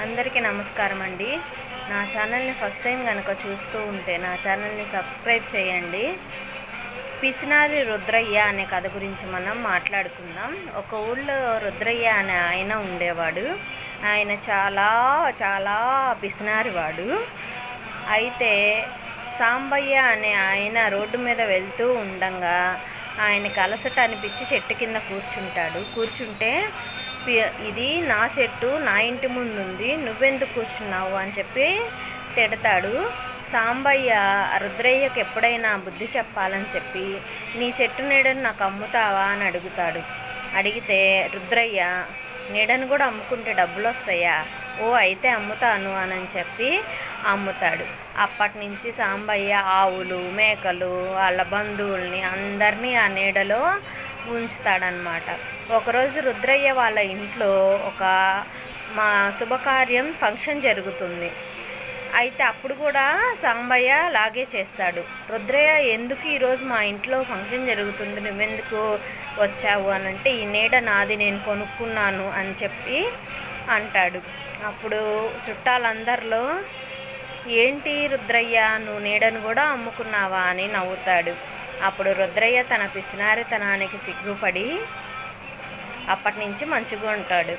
అందరికీ నమస్కారం అండి. నా ఛానల్ని ఫస్ట్ టైం కనుక చూస్తూ ఉంటే నా ఛానల్ని సబ్స్క్రైబ్ చేయండి. పిసినారి రుద్రయ్య అనే కథ గురించి మనం మాట్లాడుకుందాం. ఒక ఊళ్ళో రుద్రయ్య అనే ఆయన ఉండేవాడు. ఆయన చాలా చాలా పిసినారివాడు. అయితే సాంబయ్య అనే ఆయన రోడ్డు మీద వెళ్తూ ఉండంగా ఆయనకి అలసట అనిపించి చెట్టు కింద కూర్చుంటే ఇది నా చెట్టు, నా ఇంటి ముందు ఉంది, నువ్వెందుకు కూర్చున్నావు అని చెప్పి తిడతాడు. సాంబయ్య రుద్రయ్యకి ఎప్పుడైనా బుద్ధి చెప్పాలని చెప్పి నీ చెట్టు నీడను నాకు అమ్ముతావా అని అడుగుతాడు. అడిగితే రుద్రయ్య నీడను కూడా అమ్ముకుంటే డబ్బులు వస్తాయా? ఓ అయితే అమ్ముతాను అని చెప్పి అమ్ముతాడు. అప్పటి నుంచి సాంబయ్య ఆవులు, మేకలు, వాళ్ళ బంధువుల్ని అందరినీ ఆ నీడలో ఉంచుతాడనమాట. ఒకరోజు రుద్రయ్య వాళ్ళ ఇంట్లో మా శుభకార్యం ఫంక్షన్ జరుగుతుంది. అయితే అప్పుడు కూడా సాంబయ్య లాగే చేస్తాడు. రుద్రయ్య ఎందుకు ఈరోజు మా ఇంట్లో ఫంక్షన్ జరుగుతుంది, నువ్వెందుకు వచ్చావు అని అంటే ఈ నీడ నాది, నేను కొనుక్కున్నాను అని చెప్పి అంటాడు. అప్పుడు చుట్టాలందరిలో ఏంటి రుద్రయ్య నువ్వు నీడను కూడా అమ్ముకున్నావా అని నవ్వుతాడు. అప్పుడు రుద్రయ్య తన పిసినారితనానికి సిగ్గుపడి అప్పటి నుంచి మంచిగా ఉంటాడు.